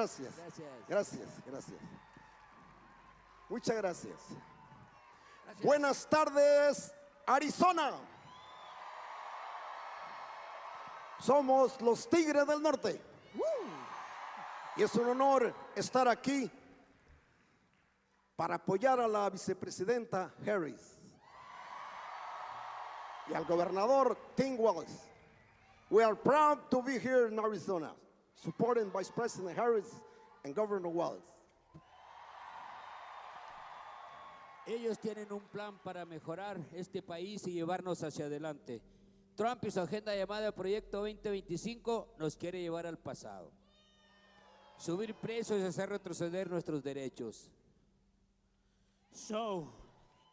Gracias. Gracias. Muchas gracias. Buenas tardes, Arizona. Somos los Tigres del Norte. Y es un honor estar aquí para apoyar a la vicepresidenta Harris y al gobernador Tim Walz. We are proud to be here in Arizona, supporting Vice President Harris and Governor Walz. Ellos tienen un plan para mejorar este país y llevarnos hacia adelante. Trump y su agenda llamada Proyecto 2025 nos quiere llevar al pasado. Subir precios y hacer retroceder nuestros derechos. So,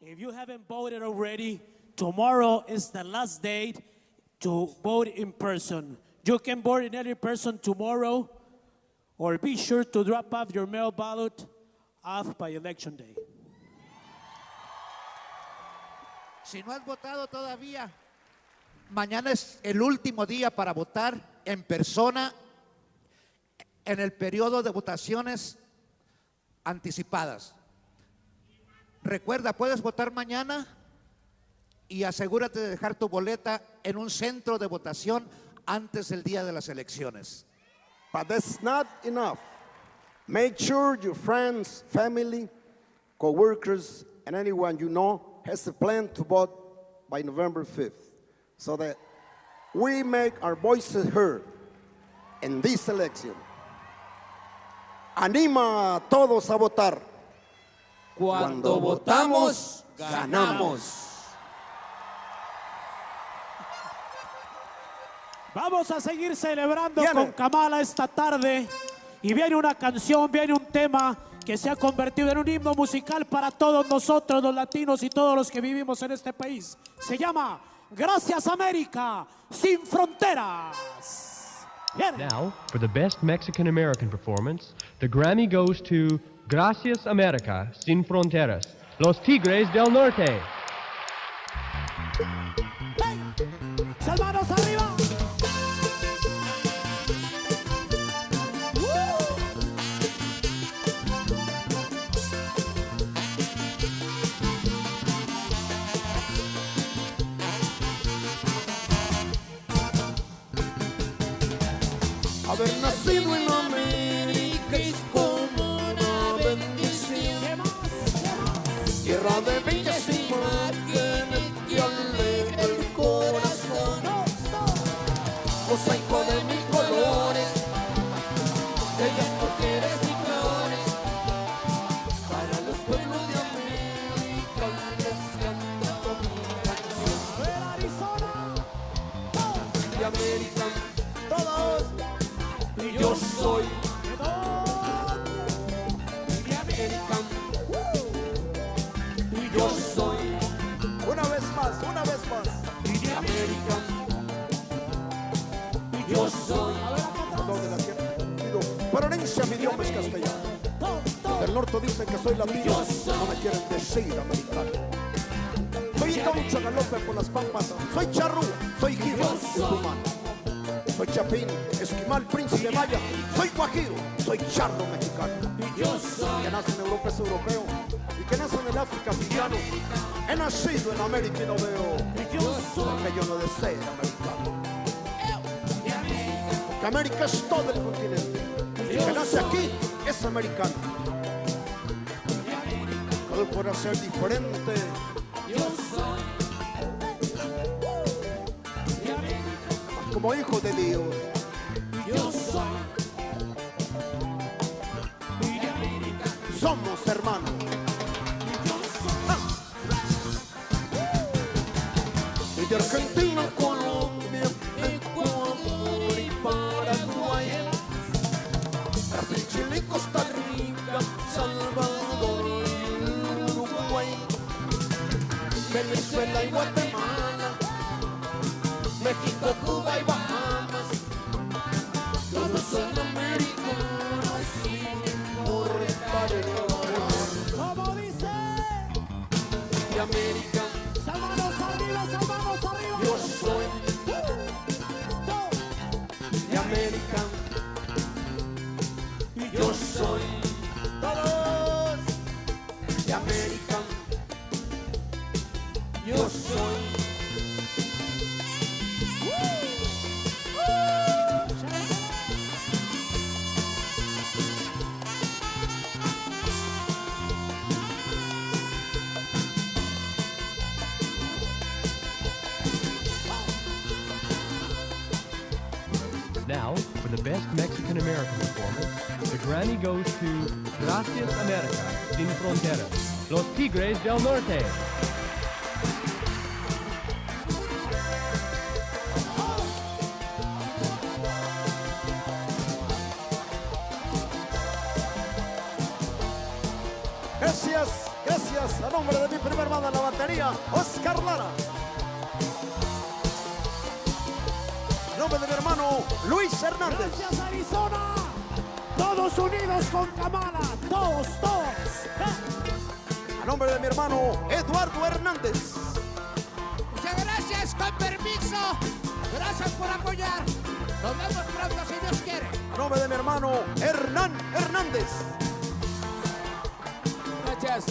if you haven't voted already, tomorrow is the last date to vote in person. You can vote in any person tomorrow, or be sure to drop off your mail ballot off by election day. Si no has votado todavía, mañana es el último día para votar en persona en el periodo de votaciones anticipadas. Recuerda, puedes votar mañana y asegúrate de dejar tu boleta en un centro de votación antes del día de las elecciones. But that's not enough. Make sure your friends, family, co-workers, and anyone you know has a plan to vote by November 5th so that we make our voices heard in this election. Anima a todos a votar. Cuando votamos, ganamos. Vamos a seguir celebrando con Kamala esta tarde. Y viene una canción, viene un tema que se ha convertido en un himno musical para todos nosotros, los latinos y todos los que vivimos en este país. Se llama Gracias América, sin fronteras. Viene. Now, for the best Mexican-American performance, the Grammy goes to Gracias América, sin fronteras, los Tigres del Norte. Hey. ¡Salvanos arriba! Haber nacido en América es como una bendición. Tierra de bellas imágenes que alegra el corazón. Mosaico de mil colores, bellas mujeres y flores. Para los pueblos de América les canto mi canción. De América, todos. Y yo soy de América. Y yo soy una vez más de América. Y yo soy de la tierra. Pero herencia mi idioma es castellano. Del norte dicen que soy latino, no me quieren decir americano. Soy caucho galope por las pampas, soy charrúa, soy giro de humano. Soy chapín, esquimal, príncipe maya, soy guajiro, soy charro mexicano. Que nace en Europa es europeo y que nace en el África africano. He nacido en América y no veo porque yo no he de ser americano. Porque América es todo el continente. Y el que nace aquí es americano. Todo podrá ser diferente. Como hijo de Dios, yo soy de América. Somos hermanos. Y de Argentina, Colombia, Ecuador y Paraguay, Brasil, Chile, Costa Rica, Salvador y Uruguay, Venezuela y Guatemala, México, Cuba y Bahamas, todos son americanos sin importar el color. Como dice, De América, salvanos arriba, salvanos arriba. yo soy de América. Y yo Yo soy. Now, for the best Mexican-American performance, the Grammy goes to Gracias America, Sin Fronteras, Los Tigres del Norte. Gracias, gracias. A nombre de mi primer banda en la batería, Oscar Lara. A nombre de mi hermano, Luis Hernández. Gracias, Arizona. Todos unidos con Kamala. Todos, todos. A nombre de mi hermano, Eduardo Hernández. Muchas gracias, con permiso. Gracias por apoyar. Nos vemos pronto si Dios quiere. A nombre de mi hermano, Hernán Hernández. Gracias.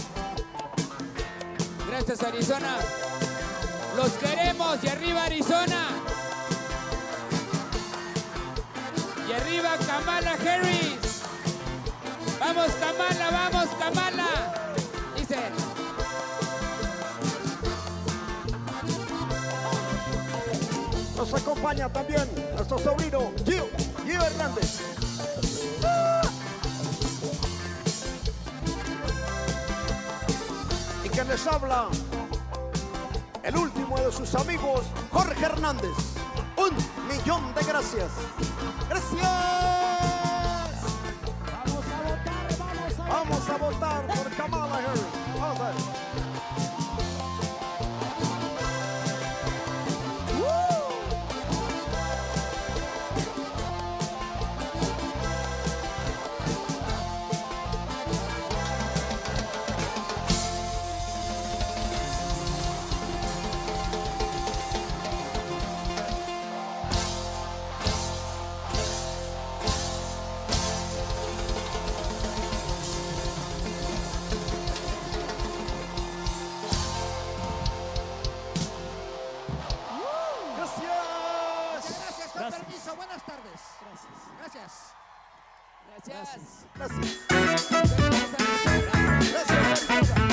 Gracias, Arizona. Los queremos. Y arriba, Arizona. Y arriba, Kamala Harris. Vamos, Kamala, vamos, Kamala. Dice. Nos acompaña también nuestro sobrino, Gio Hernández. Y que les habla el último de sus amigos, Jorge Hernández. 1.000.000 de gracias. ¡Gracias! Vamos a votar por Kamala Harris. Vamos a ver. Con permiso, buenas tardes. Gracias. Gracias. Gracias. Gracias. Gracias, Arizona.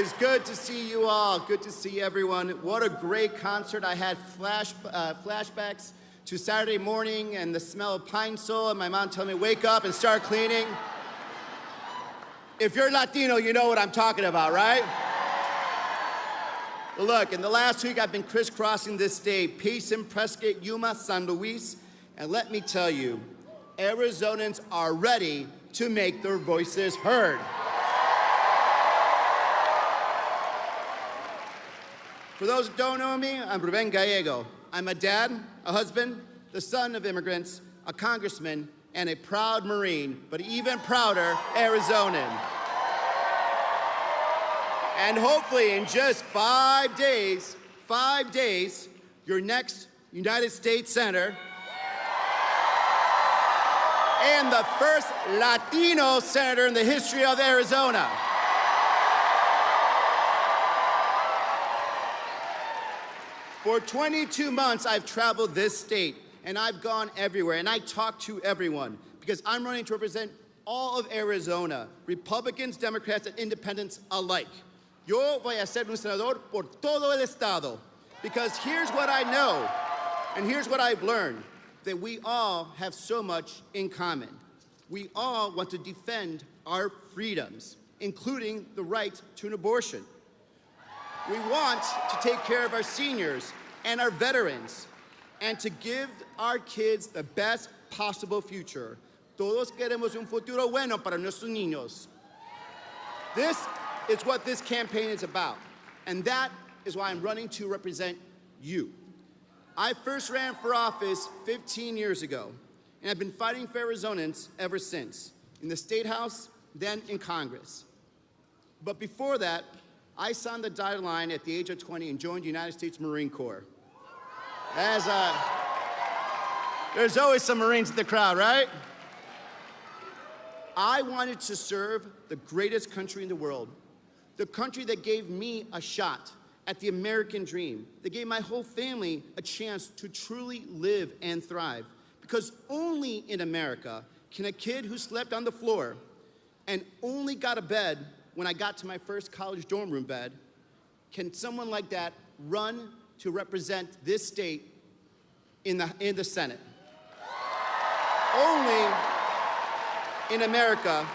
is good to see you all. Good to see everyone. What a great concert. I had flashbacks to Saturday morning and the smell of pine sol, and my mom telling me, wake up and start cleaning. If you're Latino, you know what I'm talking about, right? Well, look, in the last week, I've been crisscrossing this state, Payson, Prescott, Yuma, San Luis, and let me tell you, Arizonans are ready to make their voices heard. For those who don't know me, I'm Ruben Gallego. I'm a dad, a husband, the son of immigrants, a congressman, and a proud Marine, but even prouder Arizonan. And hopefully in just 5 days, your next United States Senator and the first Latino senator in the history of Arizona. For 22 months, I've traveled this state, and I've gone everywhere, and I talk to everyone, because I'm running to represent all of Arizona, Republicans, Democrats, and independents alike. Yo voy a ser un senador por todo el estado, because here's what I know, and here's what I've learned, that we all have so much in common. We all want to defend our freedoms, including the right to an abortion. We want to take care of our seniors and our veterans, and to give our kids the best possible future. Todos queremos un futuro bueno para nuestros niños. This is what this campaign is about, and that is why I'm running to represent you. I first ran for office 15 years ago, and I've been fighting for Arizonans ever since, in the State House, then in Congress. But before that, I signed the dotted line at the age of 20 and joined the United States Marine Corps. There's always some Marines in the crowd, right? I wanted to serve the greatest country in the world, the country that gave me a shot at the American dream, that gave my whole family a chance to truly live and thrive. Because only in America can a kid who slept on the floor and only got a bed when I got to my first college dorm room bed, can someone like that run to represent this state in the Senate? Only in America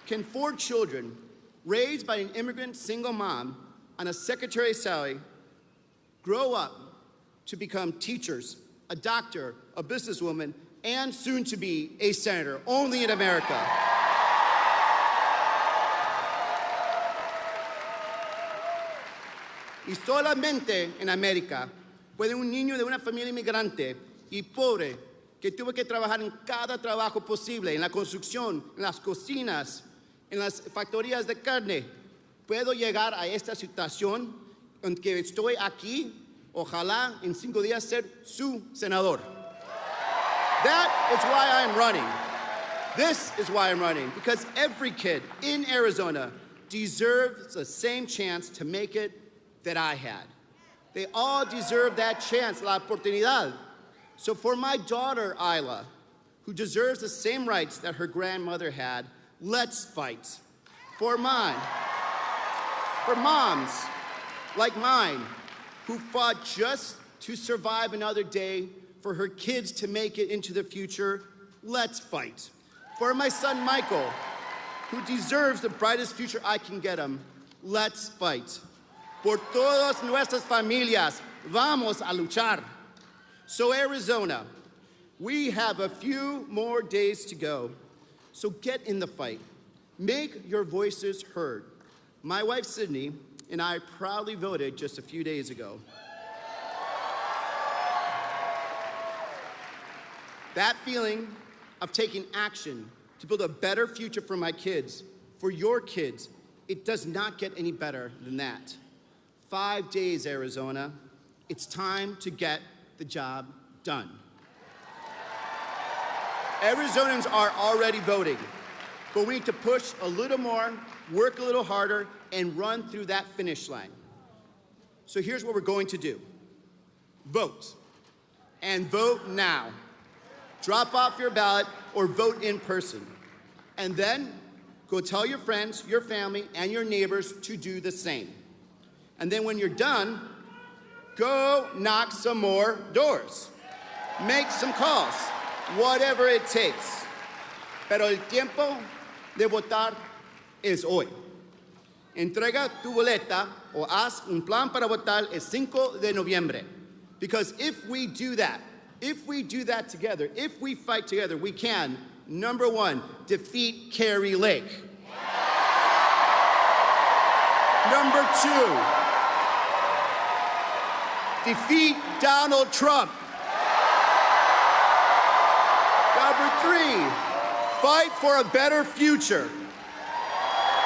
can 4 children raised by an immigrant single mom on a secretary's salary grow up to become teachers, a doctor, a businesswoman, and soon to be a senator, only in America. Y solamente en América puede un niño de una familia inmigrante y pobre que tuvo que trabajar en cada trabajo posible, en la construcción, en las cocinas, en las factorías de carne, puedo llegar a esta situación en que estoy aquí, ojalá en 5 días ser su senador. That is why I'm running. This is why I'm running, because every kid in Arizona deserves the same chance to make it that I had. They all deserve that chance, la oportunidad. So for my daughter, Isla, who deserves the same rights that her grandmother had, let's fight. For moms like mine, who fought just to survive another day, for her kids to make it into the future, let's fight. For my son, Michael, who deserves the brightest future I can get him, let's fight. Por todas nuestras familias, vamos a luchar. So Arizona, we have a few more days to go. So get in the fight. Make your voices heard. My wife, Sydney, and I proudly voted just a few days ago. That feeling of taking action to build a better future for my kids, for your kids, it does not get any better than that. 5 days, Arizona. It's time to get the job done. Arizonans are already voting, but we need to push a little more, work a little harder, and run through that finish line. So here's what we're going to do. Vote, and vote now. Drop off your ballot or vote in person. And then Go tell your friends, your family, and your neighbors to do the same. And then when you're done, go knock some more doors. Make some calls, whatever it takes. Pero el tiempo de votar es hoy. Entrega tu boleta o haz un plan para votar el 5 de noviembre. Because if we do that together, if we fight together, we can, number one, defeat Carrie Lake. Number two, defeat Donald Trump. Number three, fight for a better future.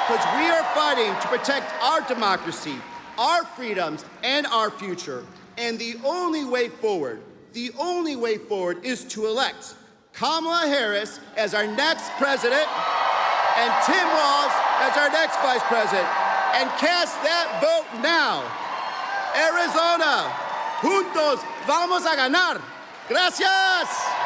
Because we are fighting to protect our democracy, our freedoms, and our future. And the only way forward is to elect Kamala Harris as our next president and Tim Walz as our next vice president. And cast that vote now. Arizona, juntos vamos a ganar. Gracias.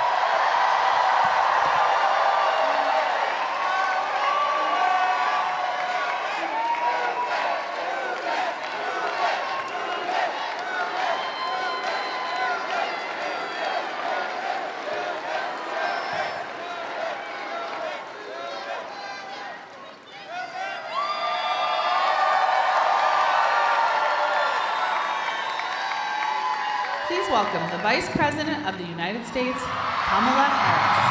Please welcome the Vice President of the United States, Kamala Harris.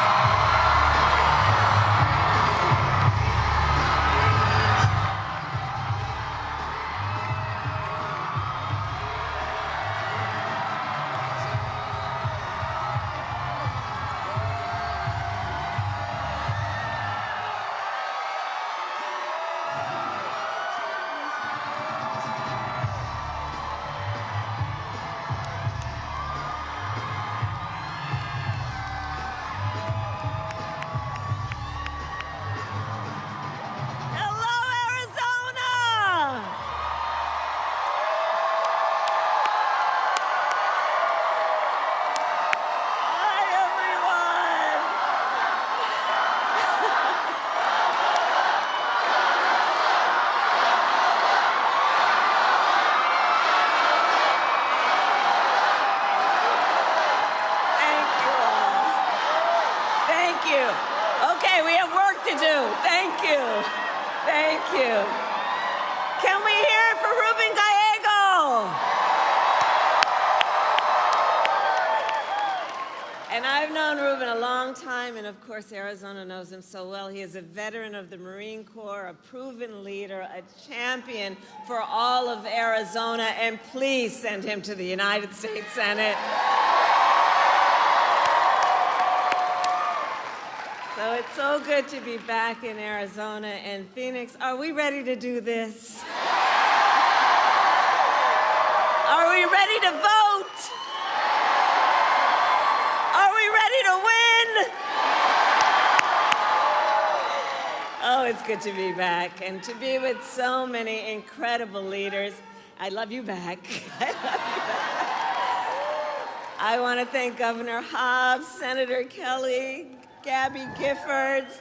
Thank you. Can we hear it for Ruben Gallego? And I've known Ruben a long time, and of course Arizona knows him so well. He is a veteran of the Marine Corps, a proven leader, a champion for all of Arizona, and please send him to the United States Senate. So it's so good to be back in Arizona and Phoenix. Are we ready to do this? Are we ready to vote? Are we ready to win? Oh, it's good to be back and to be with so many incredible leaders. I love you back. I want to thank Governor Hobbs, Senator Kelly, Gabby Giffords,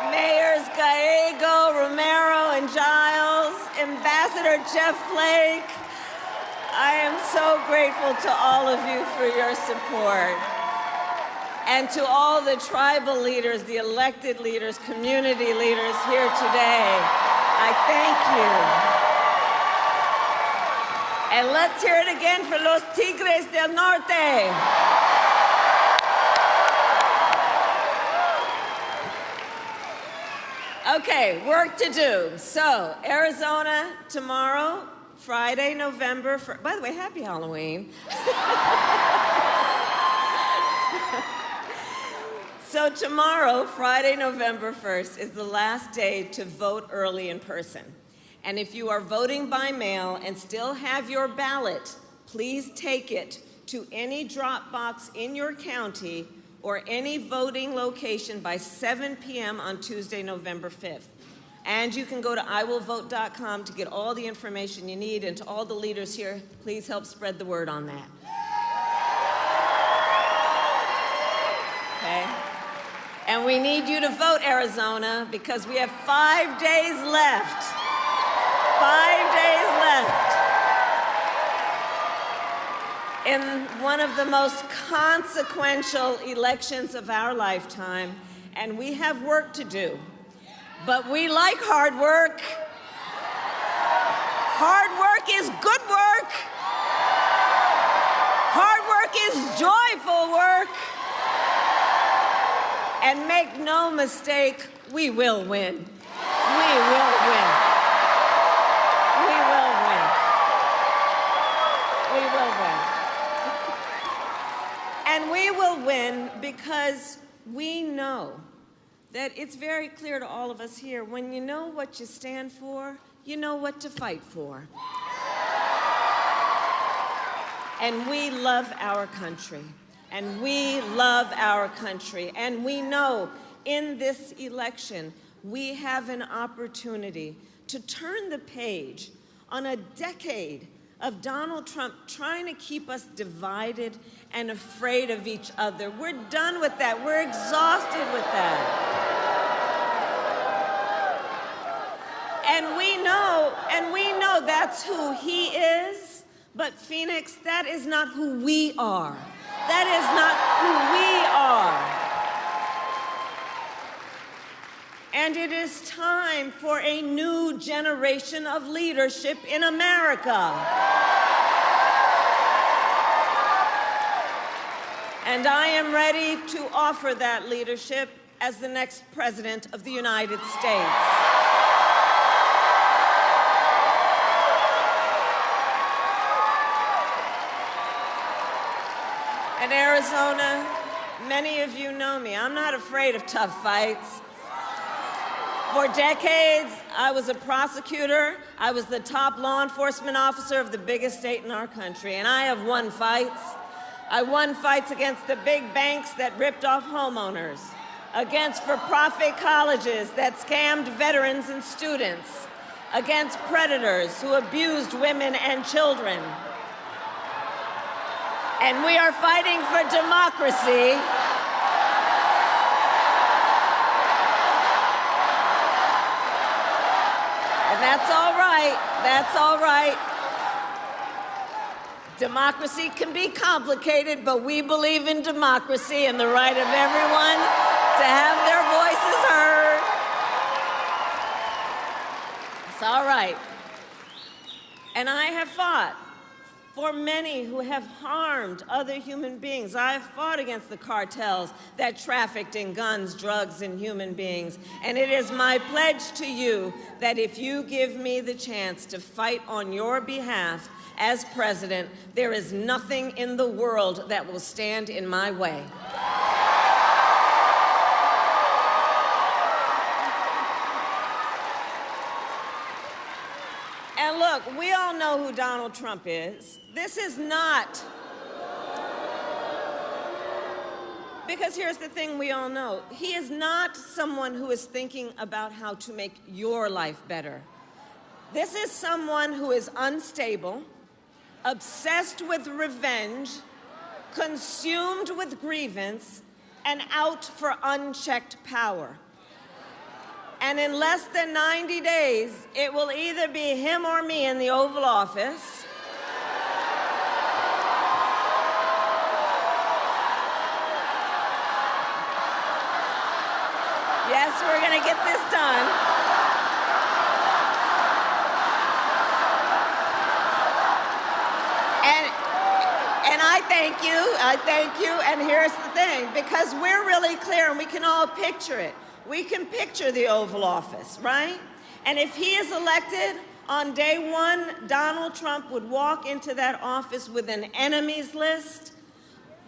Mayors Gallego, Romero, and Giles, Ambassador Jeff Flake. I am so grateful to all of you for your support. And to all the tribal leaders, the elected leaders, community leaders here today, I thank you. And let's hear it again for los Tigres del Norte. Okay, work to do. So, Arizona tomorrow, Friday, November 1st. By the way, happy Halloween. So tomorrow, Friday, November 1st, is the last day to vote early in person. And if you are voting by mail and still have your ballot, please take it to any drop box in your county or any voting location by 7 p.m. on Tuesday, November 5th. And you can go to iwillvote.com to get all the information you need. And to all the leaders here, please help spread the word on that. Okay? And we need you to vote, Arizona, because we have 5 days left. 5 days left in one of the most consequential elections of our lifetime. And we have work to do. But we like hard work. Hard work is good work. Hard work is joyful work. And make no mistake, we will win. We will win. We will win. We will win. And we will win because we know that it's very clear to all of us here, when you know what you stand for, you know what to fight for. And we love our country. And we love our country. And we know in this election, we have an opportunity to turn the page on a decade of Donald Trump trying to keep us divided and afraid of each other. We're done with that. We're exhausted with that. And we know that's who he is, but Phoenix, that is not who we are. That is not who we are. And it is time for a new generation of leadership in America. And I am ready to offer that leadership as the next President of the United States. In Arizona, many of you know me. I'm not afraid of tough fights. For decades, I was a prosecutor. I was the top law enforcement officer of the biggest state in our country, and I have won fights. I won fights against the big banks that ripped off homeowners, against for-profit colleges that scammed veterans and students, against predators who abused women and children. And we are fighting for democracy. And that's all right. That's all right. Democracy can be complicated, but we believe in democracy and the right of everyone to have their voices heard. It's all right. And I have fought for many who have harmed other human beings. I have fought against the cartels that trafficked in guns, drugs, and human beings. And it is my pledge to you that if you give me the chance to fight on your behalf as president, there is nothing in the world that will stand in my way. And look, we all know who Donald Trump is. This is not, because here's the thing we all know. He is not someone who is thinking about how to make your life better. This is someone who is unstable, obsessed with revenge, consumed with grievance, and out for unchecked power. And in less than 90 days, it will either be him or me in the Oval Office. Yes, we're going to get this done. And I thank you, and here's the thing, because we're really clear and we can all picture it. We can picture the Oval Office, right? And if he is elected, on day one, Donald Trump would walk into that office with an enemies list.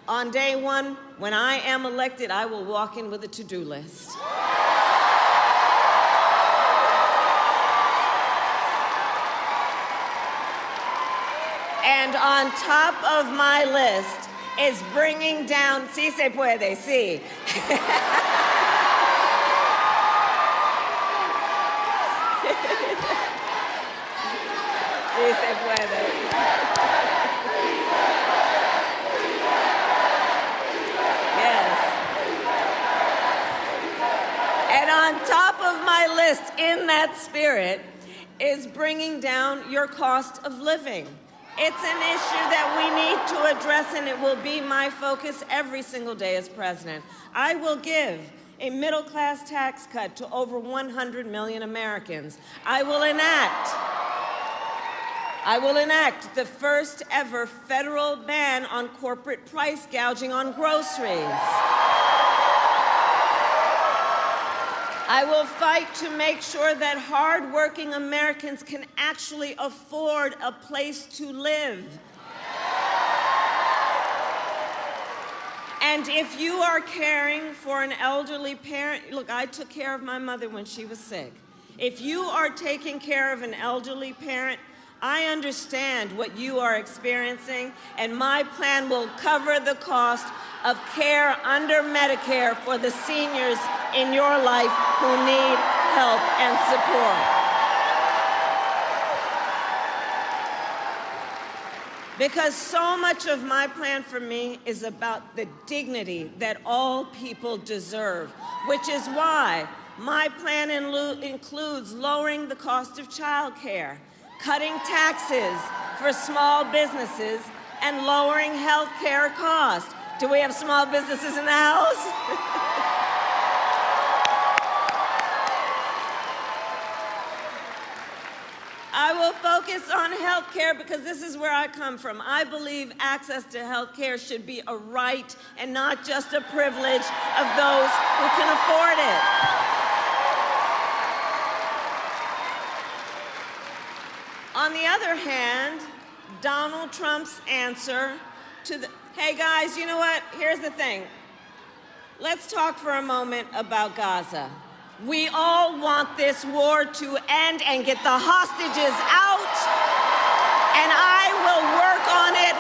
On day one, when I am elected, I will walk in with a to-do list. And on top of my list is bringing down, sí se puede, sí. Sí se puede. Yes. my list in that spirit is bringing down your cost of living. It's an issue that we need to address, and it will be my focus every single day as president. I will give a middle-class tax cut to over 100 million Americans. I will enact the first ever federal ban on corporate price gouging on groceries. I will fight to make sure that hardworking Americans can actually afford a place to live. And if you are caring for an elderly parent, look, I took care of my mother when she was sick. If you are taking care of an elderly parent, I understand what you are experiencing, and my plan will cover the cost of care under Medicare for the seniors in your life who need help and support. Because so much of my plan for me is about the dignity that all people deserve, which is why my plan includes lowering the cost of childcare, cutting taxes for small businesses, and lowering health care costs. Do we have small businesses in the house? I will focus on health care because this is where I come from. I believe access to health care should be a right and not just a privilege of those who can afford it. On the other hand, Donald Trump's answer to the, hey guys, you know what? Here's the thing. Let's talk for a moment about Gaza. We all want this war to end and get the hostages out, and I will work on it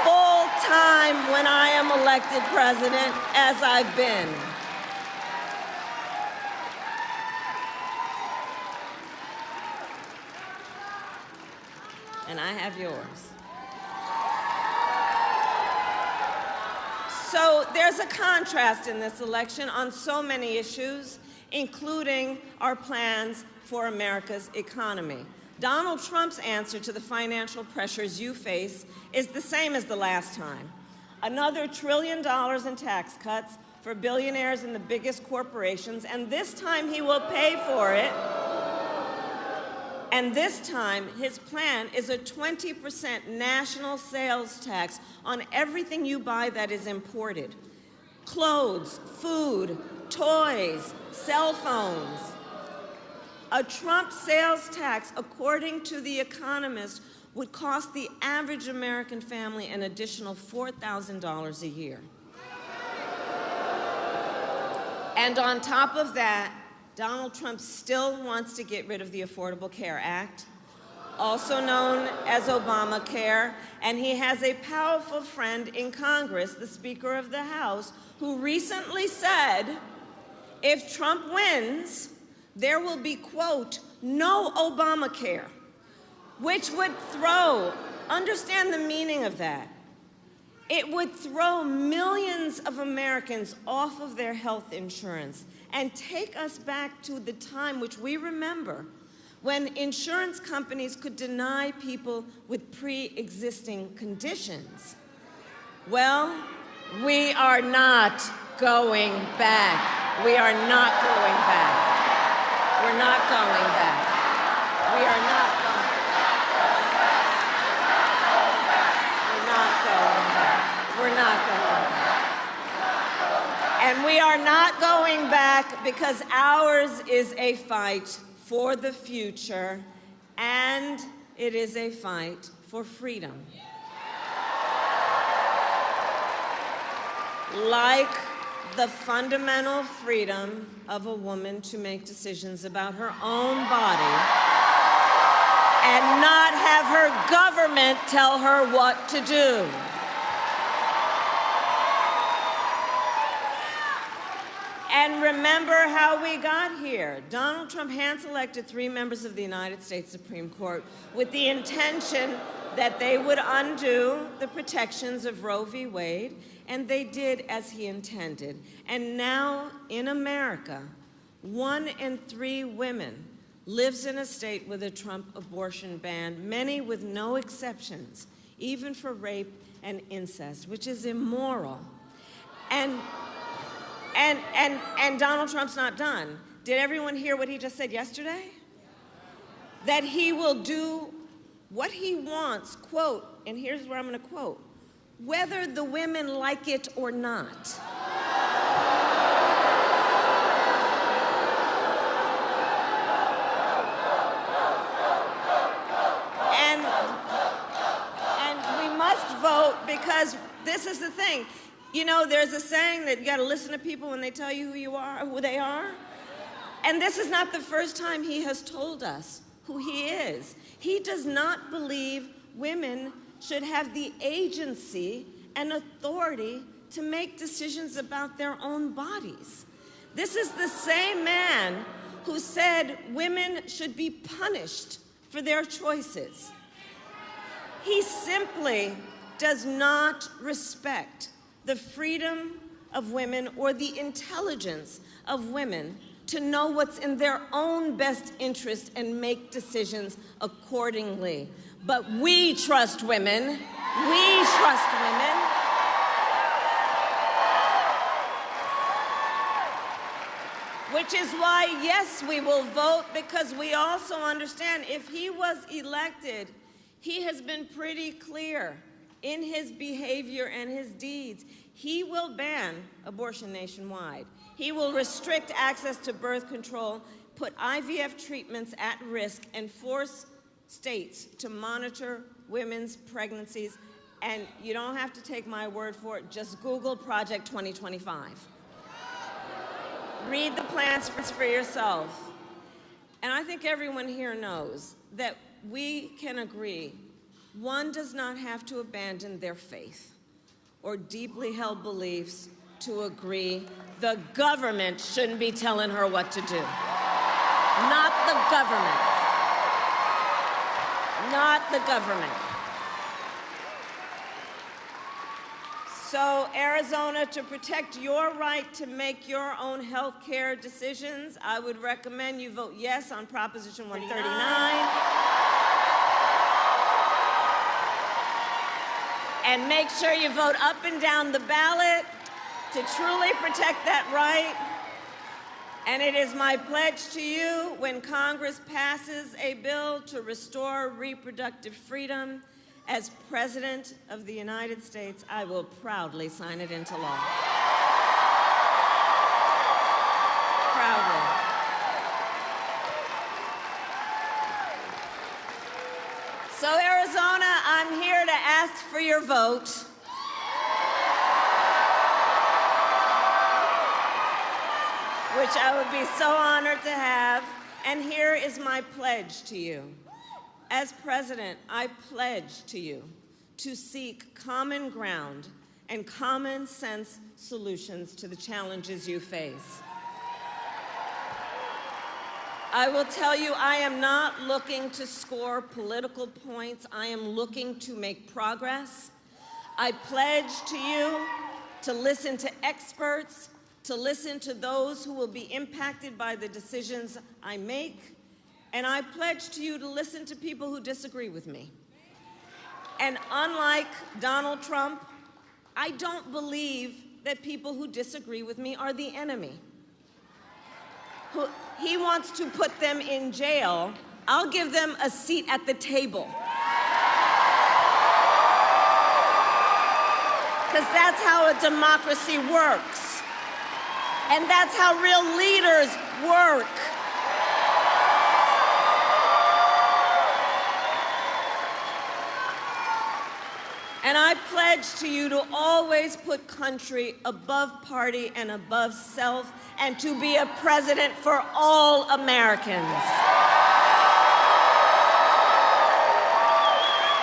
full time when I am elected president, as I've been. And I have yours. So there's a contrast in this election on so many issues, including our plans for America's economy. Donald Trump's answer to the financial pressures you face is the same as the last time. Another $1 trillion in tax cuts for billionaires and the biggest corporations, and this time he will pay for it. And this time, his plan is a 20% national sales tax on everything you buy that is imported. Clothes, food, toys, cell phones. A Trump sales tax, according to The Economist, would cost the average American family an additional $4,000 a year. And on top of that, Donald Trump still wants to get rid of the Affordable Care Act, also known as Obamacare, and he has a powerful friend in Congress, the Speaker of the House, who recently said, if Trump wins, there will be, quote, no Obamacare, which would throw, understand the meaning of that, it would throw millions of Americans off of their health insurance and take us back to the time which we remember when insurance companies could deny people with pre-existing conditions. Well, we are not going back. We are not going back. We're not going back. We are not going back. We're not going back. We're not going back. And we are not going back because ours is a fight for the future, and it is a fight for freedom. Like the fundamental freedom of a woman to make decisions about her own body and not have her government tell her what to do. And remember how we got here. Donald Trump hand-selected 3 members of the United States Supreme Court with the intention that they would undo the protections of Roe v. Wade, and they did as he intended. And now in America, 1 in 3 women lives in a state with a Trump abortion ban, many with no exceptions, even for rape and incest, which is immoral. And Donald Trump's not done. Did everyone hear what he just said yesterday? That he will do what he wants, quote, and here's where I'm going to quote, whether the women like it or not. And we must vote because this is the thing. You know, there's a saying that you got to listen to people when they tell you who they are. And this is not the first time he has told us who he is. He does not believe women should have the agency and authority to make decisions about their own bodies. This is the same man who said women should be punished for their choices. He simply does not respect the freedom of women or the intelligence of women to know what's in their own best interest and make decisions accordingly. But we trust women. We trust women. Which is why, yes, we will vote, because we also understand if he was elected, he has been pretty clear in his behavior and his deeds. He will ban abortion nationwide. He will restrict access to birth control, put IVF treatments at risk, and force states to monitor women's pregnancies. And you don't have to take my word for it. Just Google Project 2025. Read the plans for yourself. And I think everyone here knows that we can agree one does not have to abandon their faith or deeply held beliefs to agree the government shouldn't be telling her what to do. Not the government. Not the government. So, Arizona, to protect your right to make your own health care decisions, I would recommend you vote yes on Proposition 139. And make sure you vote up and down the ballot to truly protect that right. And it is my pledge to you, when Congress passes a bill to restore reproductive freedom, as President of the United States, I will proudly sign it into law. Proudly. So, Arizona, I'm here to ask for your vote. Which I would be so honored to have. And here is my pledge to you. As president, I pledge to you to seek common ground and common sense solutions to the challenges you face. I will tell you, I am not looking to score political points. I am looking to make progress. I pledge to you to listen to experts, to listen to those who will be impacted by the decisions I make. And I pledge to you to listen to people who disagree with me. And unlike Donald Trump, I don't believe that people who disagree with me are the enemy. He wants to put them in jail. I'll give them a seat at the table. Because that's how a democracy works. And that's how real leaders work. And I pledge to you to always put country above party and above self, and to be a president for all Americans.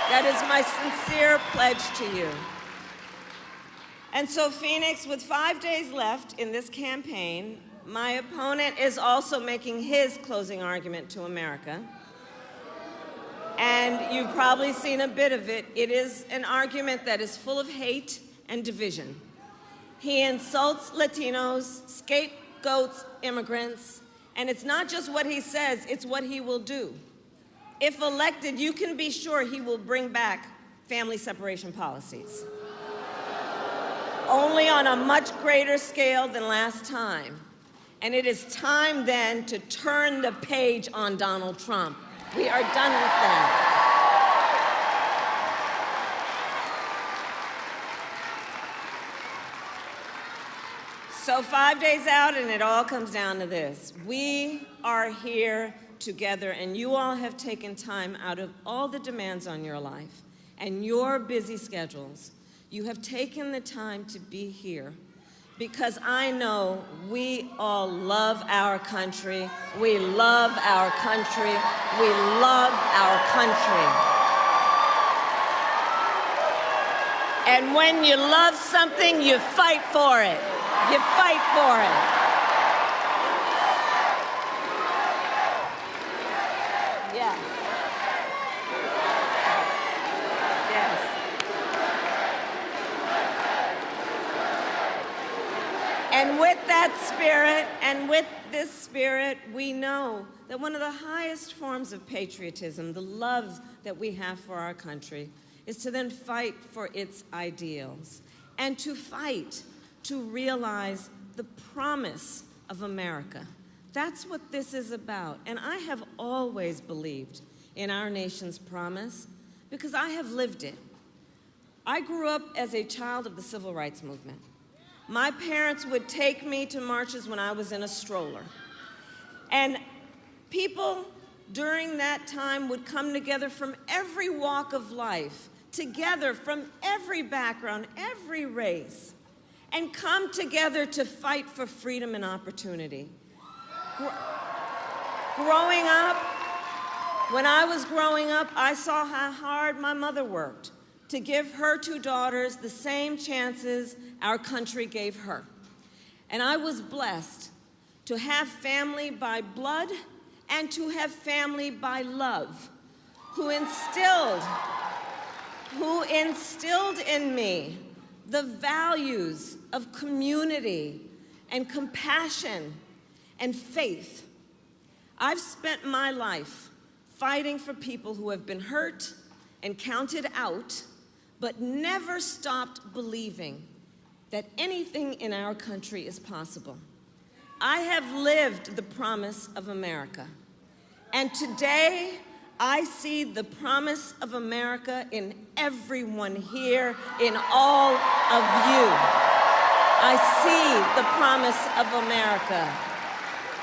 That is my sincere pledge to you. And so, Phoenix, with 5 days left in this campaign, my opponent is also making his closing argument to America. And you've probably seen a bit of it. It is an argument that is full of hate and division. He insults Latinos, scapegoats immigrants, And it's not just what he says, it's what he will do. If elected, you can be sure he will bring back family separation policies. Only on a much greater scale than last time. And it is time then to turn the page on Donald Trump. We are done with that. So 5 days out, and it all comes down to this. We are here together, and you all have taken time out of all the demands on your life and your busy schedules. You have taken the time to be here because I know we all love our country. We love our country. We love our country. And when you love something, you fight for it. You fight for it. Yes. Yes. And with that spirit, and with this spirit, we know that one of the highest forms of patriotism, the love that we have for our country, is to then fight for its ideals and to fight to realize the promise of America. That's what this is about. And I have always believed in our nation's promise because I have lived it. I grew up as a child of the civil rights movement. My parents would take me to marches when I was in a stroller. And people during that time would come together from every walk of life, together from every background, every race, and come together to fight for freedom and opportunity. Growing up, when I was growing up, I saw how hard my mother worked to give her two daughters the same chances our country gave her. And I was blessed to have family by blood and to have family by love, who instilled in me the values of community and compassion and faith. I've spent my life fighting for people who have been hurt and counted out, but never stopped believing that anything in our country is possible. I have lived the promise of America. And today, I see the promise of America in everyone here, in all of you. I see the promise of America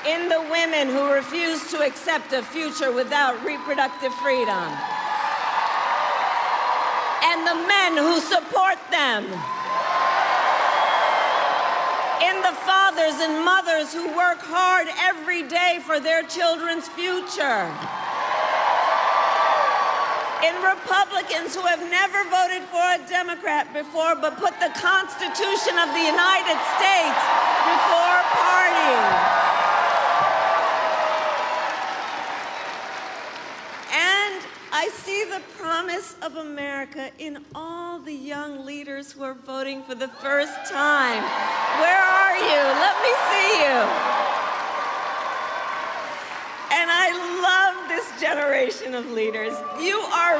in the women who refuse to accept a future without reproductive freedom, and the men who support them, in the fathers and mothers who work hard every day for their children's future, in Republicans who have never voted for a Democrat before but put the Constitution of the United States before party. And I see the promise of America in all the young leaders who are voting for the first time. Where are you? Let me see you. And I love this generation of leaders. You are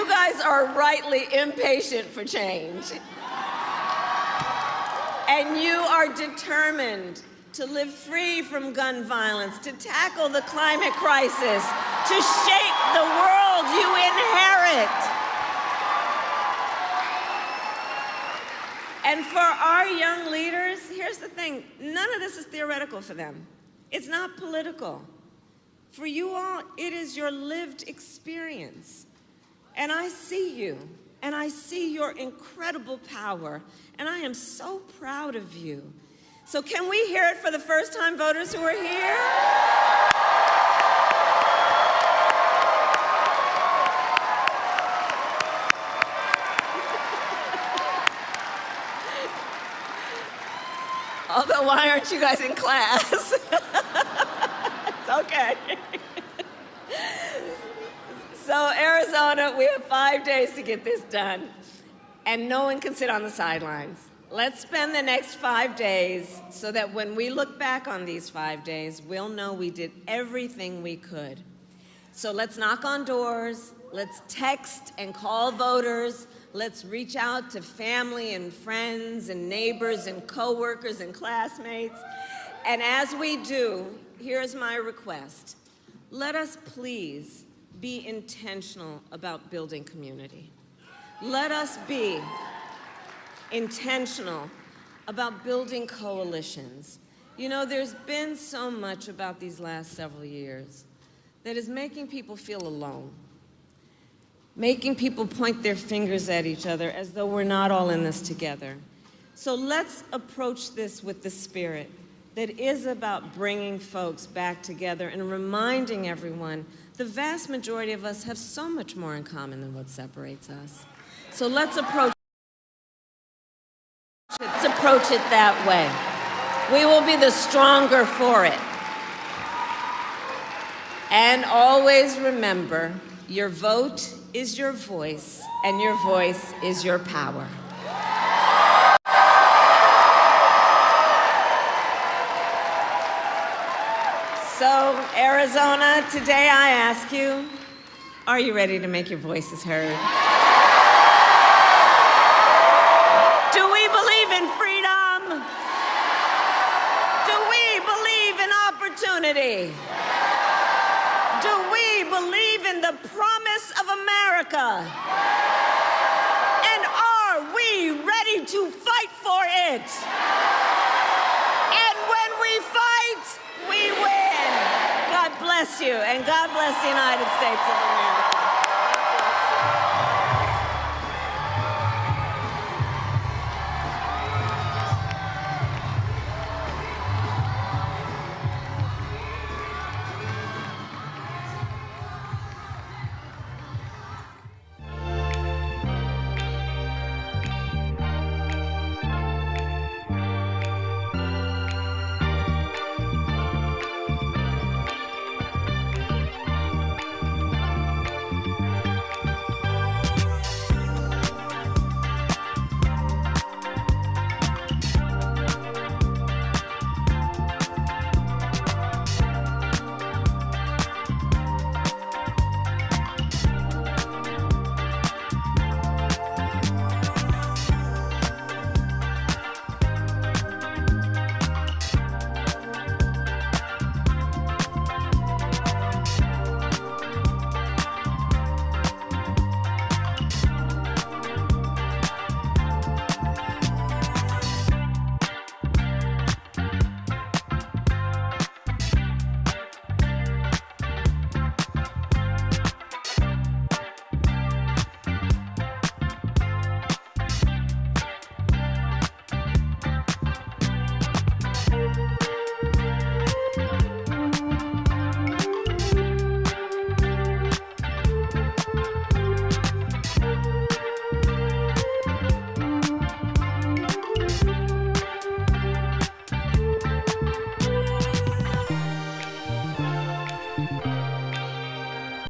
you guys are rightly impatient for change. And you are determined to live free from gun violence, to tackle the climate crisis, to shape the world you inherit. And for our young leaders, here's the thing, none of this is theoretical for them. It's not political. For you all, it is your lived experience. And I see you, and I see your incredible power, and I am so proud of you. So can we hear it for the first-time voters who are here? Although, why aren't you guys in class? It's okay. So, Arizona, we have 5 days to get this done, and no one can sit on the sidelines. Let's spend the next 5 days so that when we look back on these 5 days, we'll know we did everything we could. So let's knock on doors, let's text and call voters, let's reach out to family and friends and neighbors and coworkers and classmates. And as we do, here's my request. Let us please be intentional about building community. Let us be intentional about building coalitions. You know, there's been so much about these last several years that is making people feel alone, making people point their fingers at each other as though we're not all in this together. So let's approach this with the spirit that is about bringing folks back together and reminding everyone the vast majority of us have so much more in common than what separates us. So let's approach it that way. We will be the stronger for it. And always remember, your vote is your voice, and your voice is your power. So, Arizona, today I ask you, are you ready to make your voices heard? Do we believe in freedom? Do we believe in opportunity? Do we believe in the promise of America? And are we ready to fight for it? And when we fight, we win. God bless you, and God bless the United States of America.